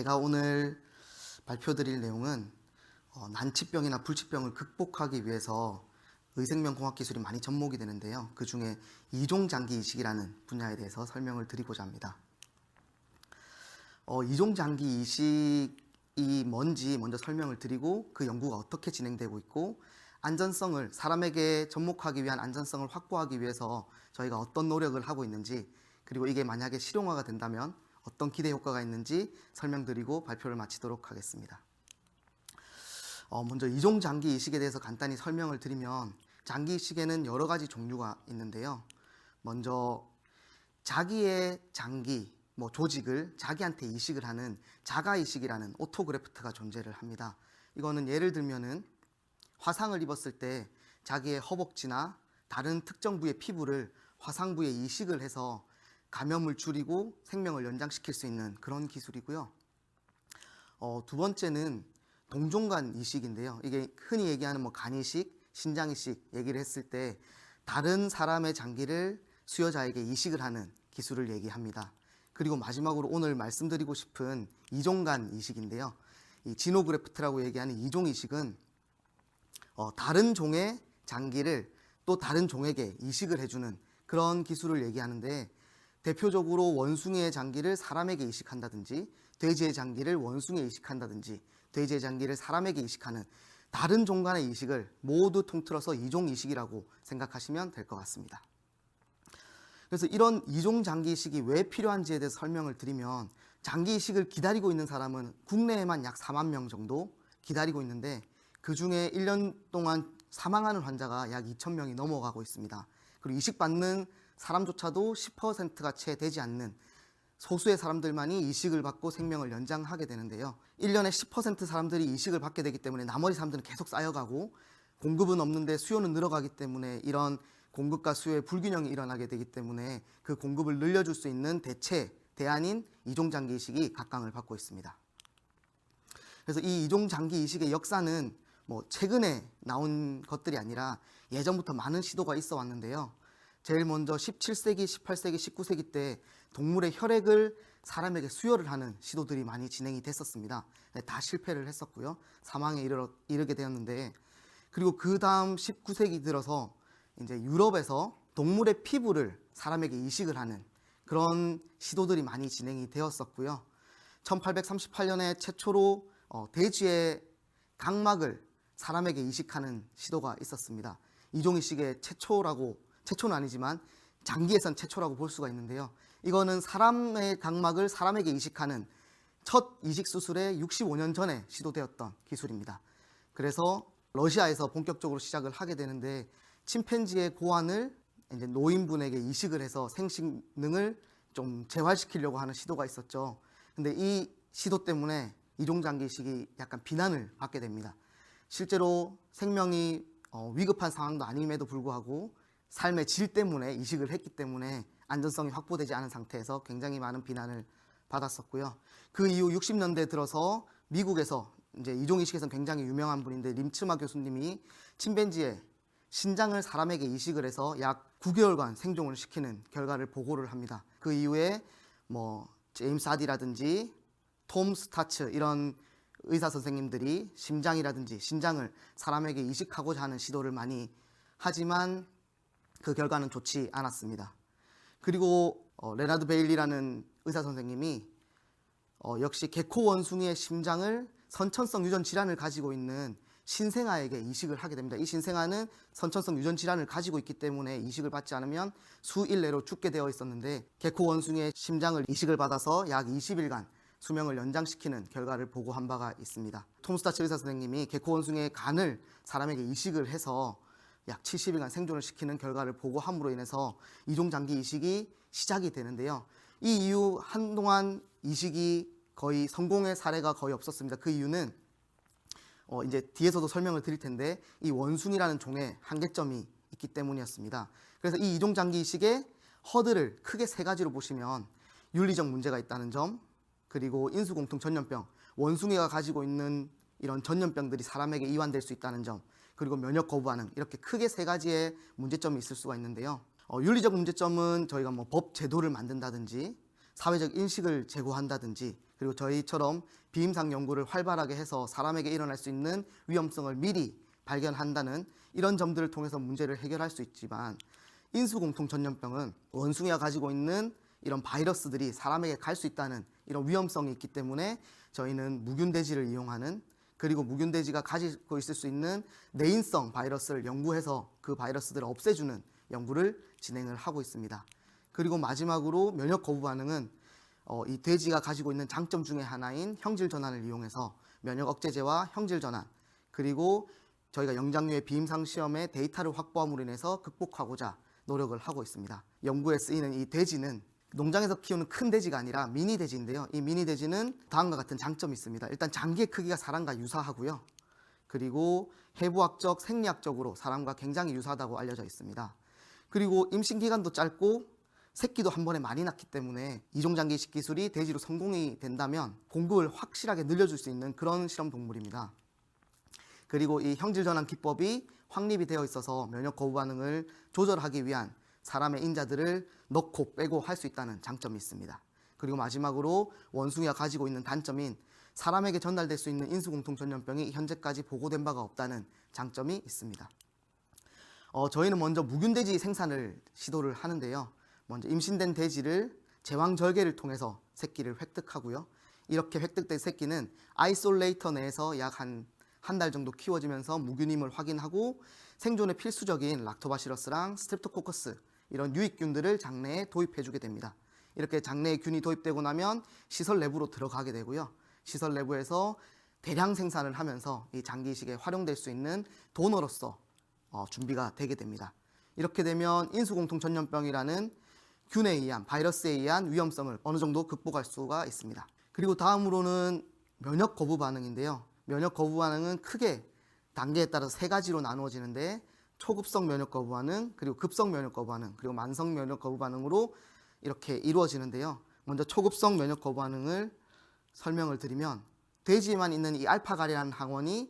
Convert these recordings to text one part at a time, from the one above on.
제가 오늘 발표드릴 내용은 난치병이나 불치병을 극복하기 위해서 의생명공학기술이 많이 접목이 되는데요. 그 중에 이종장기 이식이라는 분야에 대해서 설명을 드리고자 합니다. 이종장기 이식이 뭔지 먼저 설명을 드리고 그 연구가 어떻게 진행되고 있고 안전성을 사람에게 접목하기 위한 안전성을 확보하기 위해서 저희가 어떤 노력을 하고 있는지, 그리고 이게 만약에 실용화가 된다면 어떤 기대 효과가 있는지 설명드리고 발표를 마치도록 하겠습니다. 먼저 이종장기 이식에 대해서 간단히 설명을 드리면, 장기 이식에는 여러 가지 종류가 있는데요. 먼저 자기의 장기, 조직을 자기한테 이식을 하는 자가 이식이라는 오토그래프트가 존재를 합니다. 이거는 예를 들면은 화상을 입었을 때 자기의 허벅지나 다른 특정 부의 피부를 화상 부에 이식을 해서 감염을 줄이고 생명을 연장시킬 수 있는 그런 기술이고요. 두 번째는 동종간 이식인데요. 이게 흔히 얘기하는 간이식, 신장이식 얘기를 했을 때 다른 사람의 장기를 수여자에게 이식을 하는 기술을 얘기합니다. 그리고 마지막으로 오늘 말씀드리고 싶은 이종간 이식인데요. 이 지노그래프트라고 얘기하는 이종 이식은 다른 종의 장기를 또 다른 종에게 이식을 해주는 그런 기술을 얘기하는데, 대표적으로 원숭이의 장기를 사람에게 이식한다든지 돼지의 장기를 원숭이에 이식한다든지 돼지의 장기를 사람에게 이식하는 다른 종 간의 이식을 모두 통틀어서 이종 이식이라고 생각하시면 될 것 같습니다. 그래서 이런 이종 장기 이식이 왜 필요한지에 대해서 설명을 드리면, 장기 이식을 기다리고 있는 사람은 국내에만 약 4만 명 정도 기다리고 있는데, 그 중에 1년 동안 사망하는 환자가 약 2천 명이 넘어가고 있습니다. 그리고 이식받는 사람조차도 10%가 채 되지 않는 소수의 사람들만이 이식을 받고 생명을 연장하게 되는데요. 1년에 10% 사람들이 이식을 받게 되기 때문에 나머지 사람들은 계속 쌓여가고, 공급은 없는데 수요는 늘어가기 때문에 이런 공급과 수요의 불균형이 일어나게 되기 때문에 그 공급을 늘려줄 수 있는 대안인 이종장기 이식이 각광을 받고 있습니다. 그래서 이 이종장기 이식의 역사는 최근에 나온 것들이 아니라 예전부터 많은 시도가 있어 왔는데요. 제일 먼저 17세기, 18세기, 19세기 때 동물의 혈액을 사람에게 수여를 하는 시도들이 많이 진행이 됐었습니다. 다 실패를 했었고요. 사망에 이르게 되었는데, 그리고 그 다음 19세기 들어서 이제 유럽에서 동물의 피부를 사람에게 이식을 하는 그런 시도들이 많이 진행이 되었었고요. 1838년에 최초로 돼지의 각막을 사람에게 이식하는 시도가 있었습니다. 이종 이식의 최초는 아니지만 장기에선 최초라고 볼 수가 있는데요. 이거는 사람의 각막을 사람에게 이식하는 첫 이식 수술에 65년 전에 시도되었던 기술입니다. 그래서 러시아에서 본격적으로 시작을 하게 되는데, 침팬지의 고환을 이제 노인분에게 이식을 해서 생식능을 좀 재활시키려고 하는 시도가 있었죠. 근데 이 시도 때문에 이종장기 이식이 약간 비난을 받게 됩니다. 실제로 생명이 위급한 상황도 아님에도 불구하고 삶의 질 때문에 이식을 했기 때문에 안전성이 확보되지 않은 상태에서 굉장히 많은 비난을 받았었고요. 그 이후 60년대 들어서 미국에서 이제 이종 이식에서 굉장히 유명한 분인데, 림츠마 교수님이 침팬지의 신장을 사람에게 이식을 해서 약 9개월간 생존을 시키는 결과를 보고를 합니다. 그 이후에 제임스 하디라든지 톰 스타츠 이런 의사 선생님들이 심장이라든지 신장을 사람에게 이식하고자 하는 시도를 많이 하지만 그 결과는 좋지 않았습니다. 그리고 레나드 베일리라는 의사 선생님이 역시 개코 원숭이의 심장을 선천성 유전 질환을 가지고 있는 신생아에게 이식을 하게 됩니다. 이 신생아는 선천성 유전 질환을 가지고 있기 때문에 이식을 받지 않으면 수일 내로 죽게 되어 있었는데, 개코 원숭이의 심장을 이식을 받아서 약 20일간 수명을 연장시키는 결과를 보고한 바가 있습니다. 톰 스타츠 의사 선생님이 개코 원숭이의 간을 사람에게 이식을 해서 약 70일간 생존을 시키는 결과를 보고함으로 인해서 이종장기 이식이 시작이 되는데요. 이 이후 한동안 이식이 거의 성공의 사례가 거의 없었습니다. 그 이유는 이제 뒤에서도 설명을 드릴 텐데, 이 원숭이라는 종의 한계점이 있기 때문이었습니다. 그래서 이 이종장기 이식의 허들을 크게 세 가지로 보시면, 윤리적 문제가 있다는 점, 그리고 인수공통 전염병, 원숭이가 가지고 있는 이런 전염병들이 사람에게 이완될 수 있다는 점, 그리고 면역 거부 반응, 이렇게 크게 세 가지의 문제점이 있을 수가 있는데요. 윤리적 문제점은 저희가 법 제도를 만든다든지 사회적 인식을 제고한다든지 그리고 저희처럼 비임상 연구를 활발하게 해서 사람에게 일어날 수 있는 위험성을 미리 발견한다는 이런 점들을 통해서 문제를 해결할 수 있지만, 인수공통 전염병은 원숭이가 가지고 있는 이런 바이러스들이 사람에게 갈 수 있다는 이런 위험성이 있기 때문에 저희는 무균돼지를 이용하는, 그리고 무균돼지가 가지고 있을 수 있는 내인성 바이러스를 연구해서 그 바이러스들을 없애주는 연구를 진행을 하고 있습니다. 그리고 마지막으로 면역 거부 반응은 이 돼지가 가지고 있는 장점 중에 하나인 형질 전환을 이용해서 면역 억제제와 형질 전환, 그리고 저희가 영장류의 비임상 시험의 데이터를 확보함으로 인해서 극복하고자 노력을 하고 있습니다. 연구에 쓰이는 이 돼지는 농장에서 키우는 큰 돼지가 아니라 미니 돼지인데요. 이 미니 돼지는 다음과 같은 장점이 있습니다. 일단 장기의 크기가 사람과 유사하고요. 그리고 해부학적, 생리학적으로 사람과 굉장히 유사하다고 알려져 있습니다. 그리고 임신 기간도 짧고 새끼도 한 번에 많이 낳기 때문에 이종장기 이식 기술이 돼지로 성공이 된다면 공급을 확실하게 늘려줄 수 있는 그런 실험 동물입니다. 그리고 이 형질 전환 기법이 확립이 되어 있어서 면역 거부 반응을 조절하기 위한 사람의 인자들을 넣고 빼고 할 수 있다는 장점이 있습니다. 그리고 마지막으로 원숭이가 가지고 있는 단점인 사람에게 전달될 수 있는 인수공통 전염병이 현재까지 보고된 바가 없다는 장점이 있습니다. 저희는 먼저 무균돼지 생산을 시도를 하는데요. 먼저 임신된 돼지를 제왕절개를 통해서 새끼를 획득하고요. 이렇게 획득된 새끼는 아이솔레이터 내에서 약 한 달 정도 키워지면서 무균임을 확인하고 생존에 필수적인 락토바시러스랑 스트랩토코커스 이런 유익균들을 장내에 도입해주게 됩니다. 이렇게 장내에 균이 도입되고 나면 시설 내부로 들어가게 되고요. 시설 내부에서 대량 생산을 하면서 이 장기 이식에 활용될 수 있는 도너로서 준비가 되게 됩니다. 이렇게 되면 인수공통 전염병이라는 균에 의한, 바이러스에 의한 위험성을 어느 정도 극복할 수가 있습니다. 그리고 다음으로는 면역 거부 반응인데요. 면역 거부 반응은 크게 단계에 따라서 세 가지로 나누어지는데, 초급성 면역 거부 반응, 그리고 급성 면역 거부 반응, 그리고 만성 면역 거부 반응으로 이렇게 이루어지는데요. 먼저 초급성 면역 거부 반응을 설명을 드리면, 돼지에만 있는 이 알파갈이라는 항원이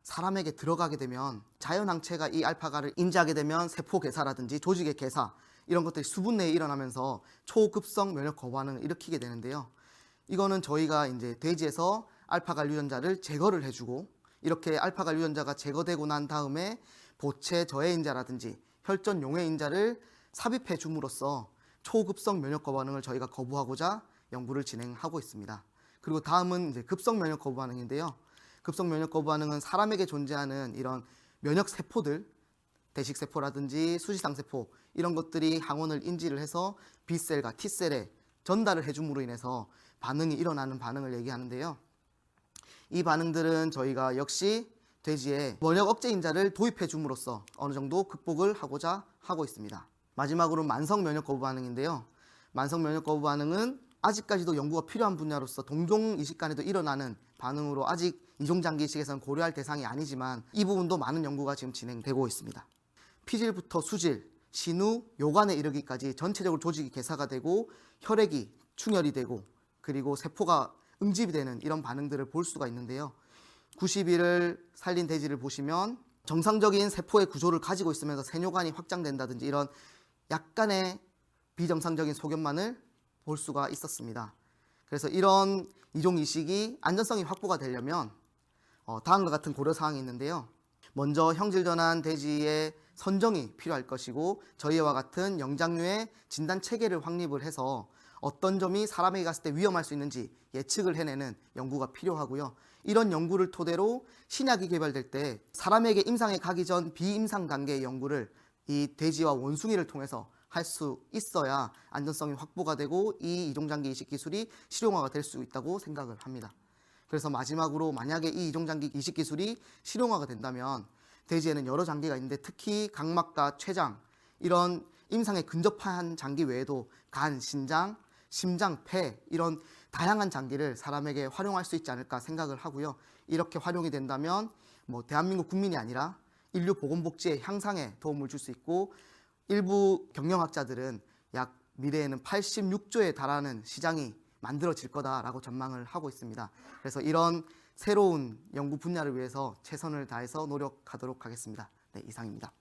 사람에게 들어가게 되면 자연항체가 이 알파갈을 인지하게 되면 세포 개사라든지 조직의 개사 이런 것들이 수분 내에 일어나면서 초급성 면역 거부 반응을 일으키게 되는데요. 이거는 저희가 이제 돼지에서 알파갈 유전자를 제거를 해주고, 이렇게 알파갈 유전자가 제거되고 난 다음에 보체 저해인자라든지 혈전 용해인자를 삽입해 줌으로써 초급성 면역 거부 반응을 저희가 거부하고자 연구를 진행하고 있습니다. 그리고 다음은 이제 급성 면역 거부 반응인데요. 급성 면역 거부 반응은 사람에게 존재하는 이런 면역 세포들, 대식세포라든지 수지상세포 이런 것들이 항원을 인지를 해서 B셀과 T셀에 전달을 해줌으로 인해서 반응이 일어나는 반응을 얘기하는데요. 이 반응들은 저희가 역시 돼지에 면역 억제 인자를 도입해 줌으로써 어느 정도 극복을 하고자 하고 있습니다. 마지막으로 만성 면역 거부 반응인데요. 만성 면역 거부 반응은 아직까지도 연구가 필요한 분야로서 동종 이식 간에도 일어나는 반응으로 아직 이종장기 이식에서는 고려할 대상이 아니지만 이 부분도 많은 연구가 지금 진행되고 있습니다. 피질부터 수질, 신우, 요관에 이르기까지 전체적으로 조직이 개사가 되고 혈액이 충혈이 되고 그리고 세포가 응집이 되는 이런 반응들을 볼 수가 있는데요. 90일을 살린 돼지를 보시면 정상적인 세포의 구조를 가지고 있으면서 세뇨관이 확장된다든지 이런 약간의 비정상적인 소견만을 볼 수가 있었습니다. 그래서 이런 이종 이식이 안전성이 확보가 되려면 다음과 같은 고려사항이 있는데요. 먼저 형질전환 돼지의 선정이 필요할 것이고, 저희와 같은 영장류의 진단 체계를 확립을 해서 어떤 점이 사람에게 갔을 때 위험할 수 있는지 예측을 해내는 연구가 필요하고요. 이런 연구를 토대로 신약이 개발될 때 사람에게 임상에 가기 전 비임상 단계의 연구를 이 돼지와 원숭이를 통해서 할 수 있어야 안전성이 확보가 되고 이 이종장기 이식 기술이 실용화가 될 수 있다고 생각을 합니다. 그래서 마지막으로 만약에 이 이종장기 이식 기술이 실용화가 된다면 돼지에는 여러 장기가 있는데 특히 각막과 췌장 이런 임상에 근접한 장기 외에도 간, 신장, 심장, 폐 이런 다양한 장기를 사람에게 활용할 수 있지 않을까 생각을 하고요. 이렇게 활용이 된다면 대한민국 국민이 아니라 인류 보건복지의 향상에 도움을 줄 수 있고, 일부 경영학자들은 약 미래에는 86조에 달하는 시장이 만들어질 거다라고 전망을 하고 있습니다. 그래서 이런 새로운 연구 분야를 위해서 최선을 다해서 노력하도록 하겠습니다. 네, 이상입니다.